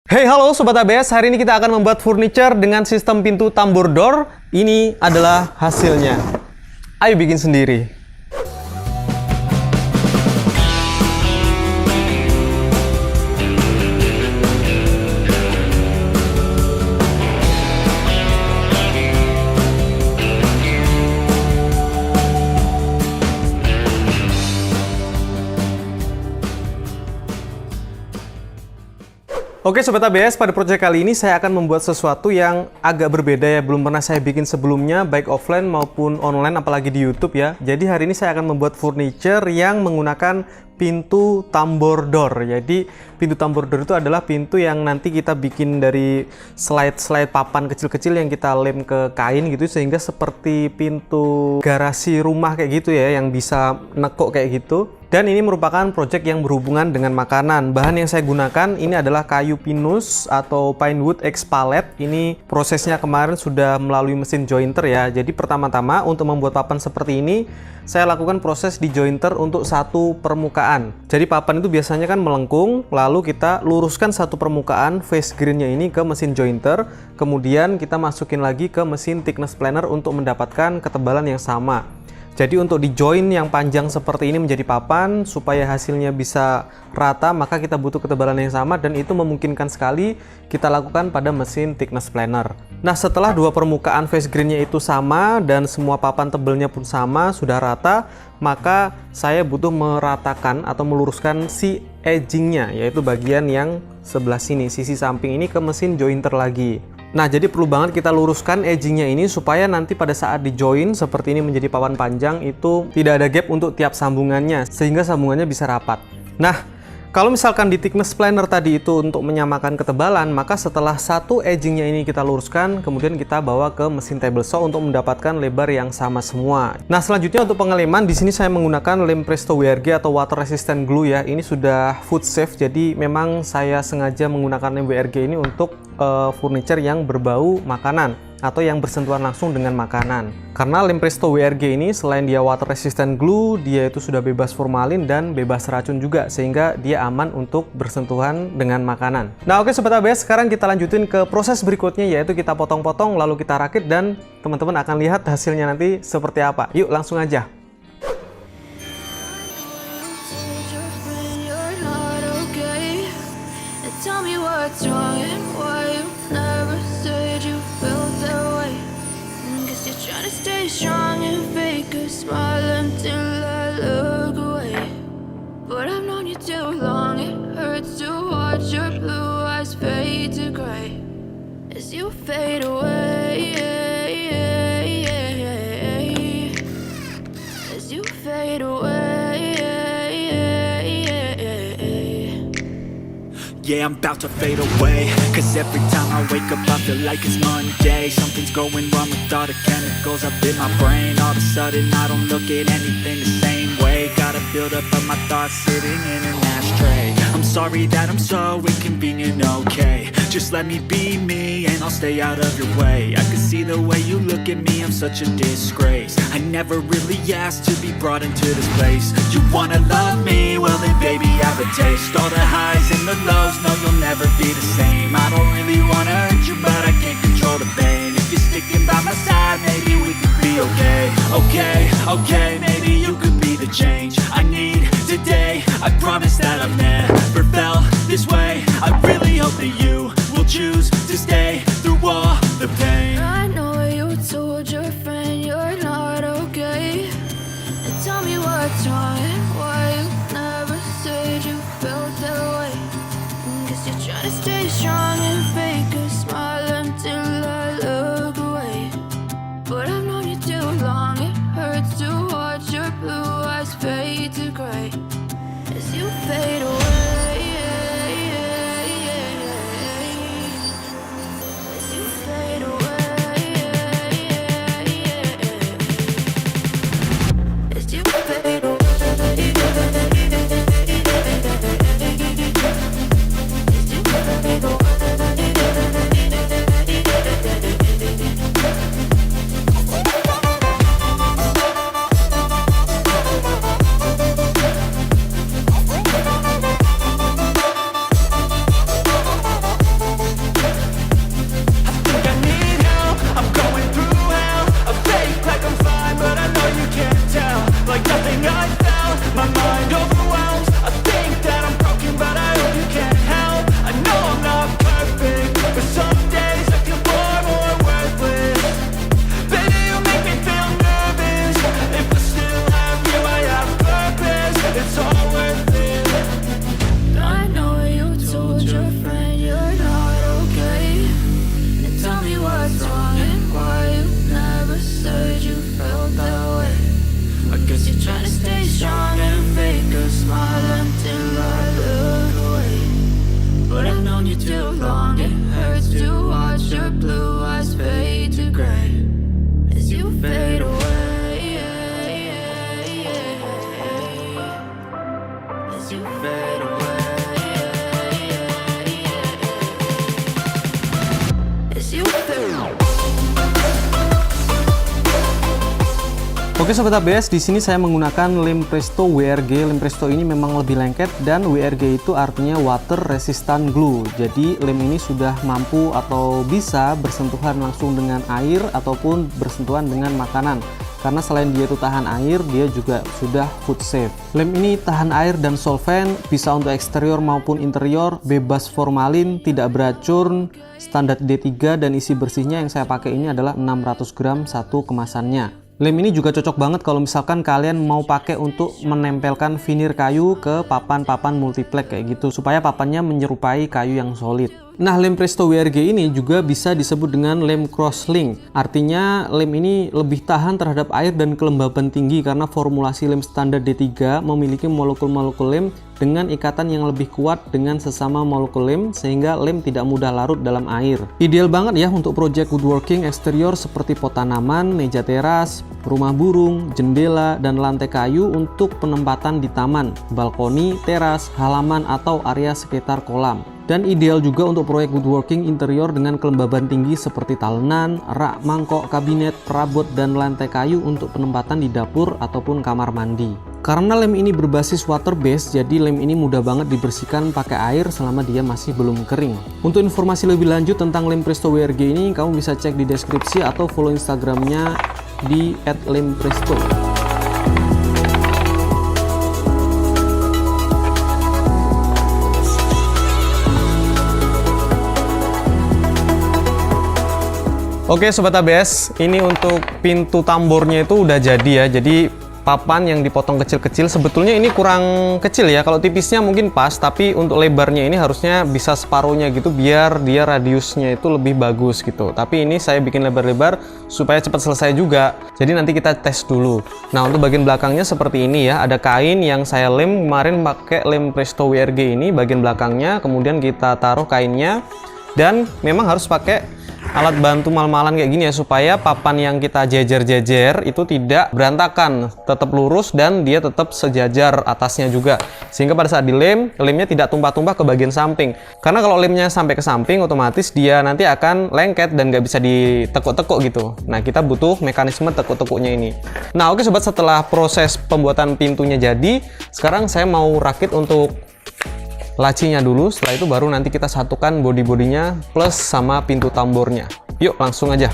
Hey halo Sobat ABS, hari ini kita akan membuat furniture dengan sistem pintu tambur door. Ini adalah hasilnya. Ayo bikin sendiri. Oke Sobat ABS, pada project kali ini saya akan membuat sesuatu yang agak berbeda ya. Belum pernah saya bikin sebelumnya, baik offline maupun online, apalagi di YouTube ya. Jadi hari ini saya akan membuat furniture yang menggunakan pintu tambor door. Jadi pintu tambor door itu adalah pintu yang nanti kita bikin dari slide papan kecil-kecil yang kita lem ke kain gitu, sehingga seperti pintu garasi rumah kayak gitu ya, yang bisa nekuk kayak gitu. Dan ini merupakan project yang berhubungan dengan makanan. Bahan yang saya gunakan ini adalah kayu pinus atau pine wood X pallet. Ini prosesnya kemarin sudah melalui mesin jointer ya. Jadi pertama-tama untuk membuat papan seperti ini, saya lakukan proses di jointer untuk satu permukaan. Jadi papan itu biasanya kan melengkung, lalu kita luruskan satu permukaan face grainnya ini ke mesin jointer, kemudian kita masukin lagi ke mesin thickness planer untuk mendapatkan ketebalan yang sama. Jadi untuk di join yang panjang seperti ini menjadi papan, supaya hasilnya bisa rata, maka kita butuh ketebalan yang sama, dan itu memungkinkan sekali kita lakukan pada mesin thickness planer. Nah, setelah dua permukaan face grainnya itu sama dan semua papan tebelnya pun sama, sudah rata, maka saya butuh meratakan atau meluruskan si edgingnya, yaitu bagian yang sebelah sini, sisi samping ini ke mesin jointer lagi. Nah, jadi perlu banget kita luruskan edgingnya ini supaya nanti pada saat di join seperti ini menjadi papan panjang itu tidak ada gap untuk tiap sambungannya, sehingga sambungannya bisa rapat. Nah, kalau misalkan di thickness planer tadi itu untuk menyamakan ketebalan, maka setelah satu edgingnya ini kita luruskan, kemudian kita bawa ke mesin table saw untuk mendapatkan lebar yang sama semua. Nah, selanjutnya untuk pengeleman, di sini saya menggunakan lem Presto WRG atau water resistant glue ya. Ini sudah food safe, jadi memang saya sengaja menggunakan lem WRG ini untuk furniture yang berbau makanan atau yang bersentuhan langsung dengan makanan. Karena lem Presto WRG ini selain dia water resistant glue, dia itu sudah bebas formalin dan bebas racun juga, sehingga dia aman untuk bersentuhan dengan makanan. Nah, oke Sobat ABS, sekarang kita lanjutin ke proses berikutnya, yaitu kita potong-potong lalu kita rakit, dan teman-teman akan lihat hasilnya nanti seperti apa. Yuk langsung aja. Stay strong and fake a smile until I look away. But I've known you too long, it hurts to watch your blue eyes fade to gray as you fade away. As you fade away. Yeah, I'm about to fade away, cause every time I wake up I feel like it's Monday. Something's going wrong with all the chemicals up in my brain. All of a sudden I don't look at anything the same way. Gotta build up of my thoughts sitting in an ashtray. I'm sorry that I'm so inconvenient, okay. Just let me be me and I'll stay out of your way. I can see the way you look at me, I'm such a disgrace. I never really asked to be brought into this place. You wanna love me? Well then baby I have a taste. All the highs and the lows, no you'll never be the same. I don't really wanna hurt you but I can't control the pain. If you're sticking by my side, maybe we could be okay. Okay, maybe you could be the change I need today. I promise that I've never felt this way. I really hope that you will choose to stay through all the pain. I know you told your friend you're not okay, and tell me what's wrong and why you never said you felt that way. Guess you're trying to stay strong and fake a smile until I look away. But I've known you too long, it hurts to watch your blue eyes fade to gray as you fade away. As you fade away. As you fade away. As you fade away. Oke Sobat ABS, di sini saya menggunakan lem Presto WRG. Lem Presto ini memang lebih lengket dan WRG itu artinya Water Resistant Glue. Jadi lem ini sudah mampu atau bisa bersentuhan langsung dengan air ataupun bersentuhan dengan makanan. Karena selain dia itu tahan air, dia juga sudah food safe. Lem ini tahan air dan solvent, bisa untuk eksterior maupun interior, bebas formalin, tidak beracun, standar D3, dan isi bersihnya yang saya pakai ini adalah 600 gram satu kemasannya. Lem ini juga cocok banget kalau misalkan kalian mau pakai untuk menempelkan veneer kayu ke papan-papan multiplex kayak gitu, supaya papannya menyerupai kayu yang solid. Nah, lem Presto WRG ini juga bisa disebut dengan lem crosslink. Artinya lem ini lebih tahan terhadap air dan kelembaban tinggi karena formulasi lem standar D3 memiliki molekul-molekul lem dengan ikatan yang lebih kuat dengan sesama molekul lem sehingga lem tidak mudah larut dalam air. Ideal banget ya untuk project woodworking eksterior seperti pot tanaman, meja teras, rumah burung, jendela, dan lantai kayu untuk penempatan di taman, balkoni, teras, halaman, atau area sekitar kolam. Dan ideal juga untuk proyek woodworking interior dengan kelembaban tinggi seperti talenan, rak, mangkok, kabinet, perabot, dan lantai kayu untuk penempatan di dapur ataupun kamar mandi. Karena lem ini berbasis water base, jadi lem ini mudah banget dibersihkan pakai air selama dia masih belum kering. Untuk informasi lebih lanjut tentang lem Presto WRG ini, kamu bisa cek di deskripsi atau follow Instagramnya di @lempresto. Oke Sobat ABS, ini untuk pintu tambornya itu udah jadi ya. Jadi papan yang dipotong kecil-kecil, sebetulnya ini kurang kecil ya. Kalau tipisnya mungkin pas, tapi untuk lebarnya ini harusnya bisa separuhnya gitu biar dia radiusnya itu lebih bagus gitu. Tapi ini saya bikin lebar-lebar supaya cepat selesai juga. Jadi nanti kita tes dulu. Nah, untuk bagian belakangnya seperti ini ya. Ada kain yang saya lem kemarin pakai lem Presto WRG ini bagian belakangnya, kemudian kita taruh kainnya dan memang harus pakai alat bantu mal-malan kayak gini ya, supaya papan yang kita jejer-jejer itu tidak berantakan, tetap lurus dan dia tetap sejajar atasnya juga, sehingga pada saat dilem, lemnya tidak tumpah-tumpah ke bagian samping. Karena kalau lemnya sampai ke samping, otomatis dia nanti akan lengket dan nggak bisa ditekuk-tekuk gitu. Nah, kita butuh mekanisme tekuk-tekuknya ini. Nah, oke sobat, setelah proses pembuatan pintunya jadi, sekarang saya mau rakit untuk lacinya dulu. Setelah itu baru nanti kita satukan body-bodinya plus sama pintu tambornya. Yuk langsung aja.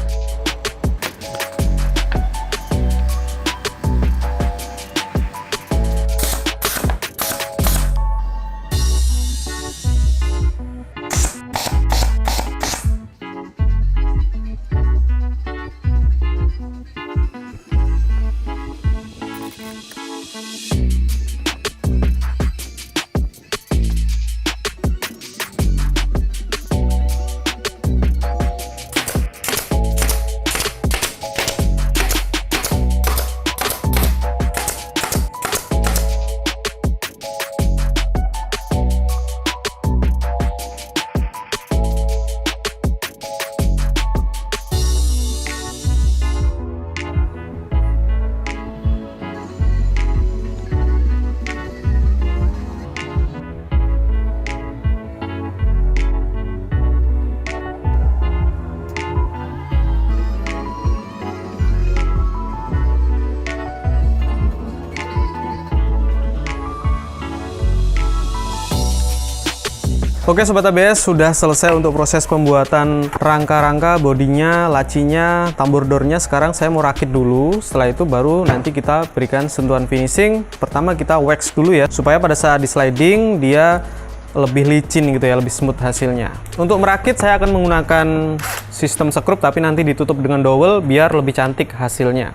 Oke Sobat ABS, sudah selesai untuk proses pembuatan rangka-rangka, bodinya, lacinya, tambor doornya. Sekarang saya mau rakit dulu, setelah itu baru nanti kita berikan sentuhan finishing. Pertama kita wax dulu ya, supaya pada saat di sliding dia lebih licin gitu ya, lebih smooth hasilnya. Untuk merakit saya akan menggunakan sistem sekrup, tapi nanti ditutup dengan dowel biar lebih cantik hasilnya.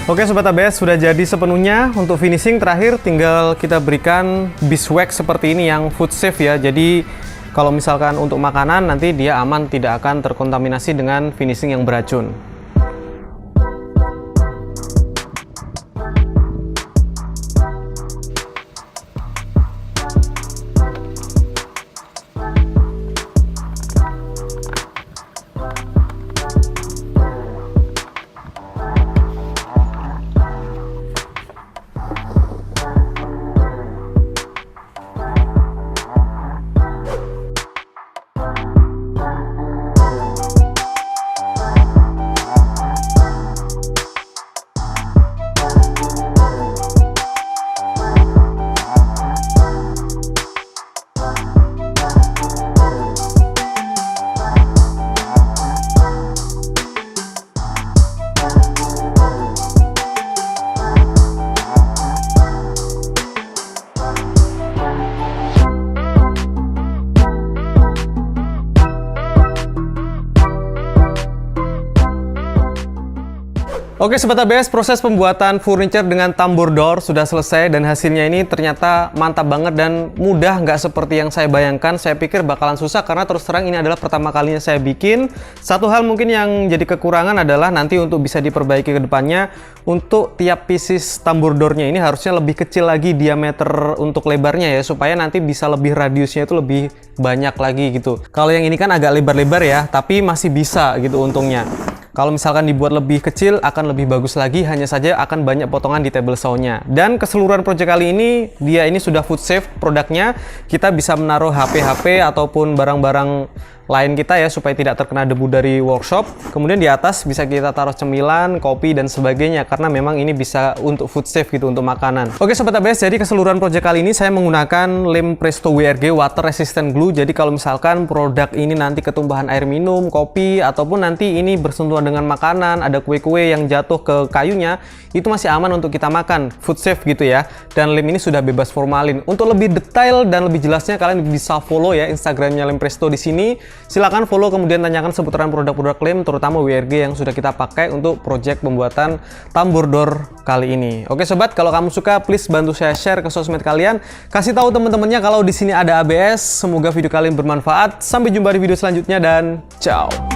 Oke Sobat ABS, sudah jadi sepenuhnya. Untuk finishing terakhir tinggal kita berikan beeswax seperti ini yang food safe ya. Jadi kalau misalkan untuk makanan nanti dia aman, tidak akan terkontaminasi dengan finishing yang beracun. Oke Sobat ABS, proses pembuatan furniture dengan tambur door sudah selesai dan hasilnya ini ternyata mantap banget dan mudah, nggak seperti yang saya bayangkan. Saya pikir bakalan susah karena terus terang ini adalah pertama kalinya saya bikin. Satu hal mungkin yang jadi kekurangan adalah nanti untuk bisa diperbaiki ke depannya, untuk tiap pieces tambur doornya ini harusnya lebih kecil lagi diameter untuk lebarnya ya, supaya nanti bisa lebih radiusnya itu lebih banyak lagi gitu. Kalau yang ini kan agak lebar-lebar ya, tapi masih bisa gitu untungnya. Kalau misalkan dibuat lebih kecil akan lebih bagus lagi, hanya saja akan banyak potongan di table saw-nya. Dan keseluruhan project kali ini, dia ini sudah food safe produknya. Kita bisa menaruh HP-HP ataupun barang-barang lain kita ya, supaya tidak terkena debu dari workshop. Kemudian di atas bisa kita taruh cemilan, kopi, dan sebagainya, karena memang ini bisa untuk food safe gitu, untuk makanan. Oke Sobat ABS, jadi keseluruhan project kali ini saya menggunakan lem Presto WRG Water Resistant Glue. Jadi kalau misalkan produk ini nanti ketumpahan air minum, kopi, ataupun nanti ini bersentuhan dengan makanan, ada kue-kue yang jatuh ke kayunya, itu masih aman untuk kita makan, food safe gitu ya. Dan lem ini sudah bebas formalin. Untuk lebih detail dan lebih jelasnya kalian bisa follow ya Instagramnya Lem Presto di sini. Silakan follow, kemudian tanyakan seputaran produk-produk lem, terutama WRG yang sudah kita pakai untuk project pembuatan tambur door kali ini. Oke Sobat, kalau kamu suka please bantu saya share ke sosmed kalian. Kasih tahu teman-temannya kalau di sini ada ABS. Semoga video kalian bermanfaat. Sampai jumpa di video selanjutnya dan ciao.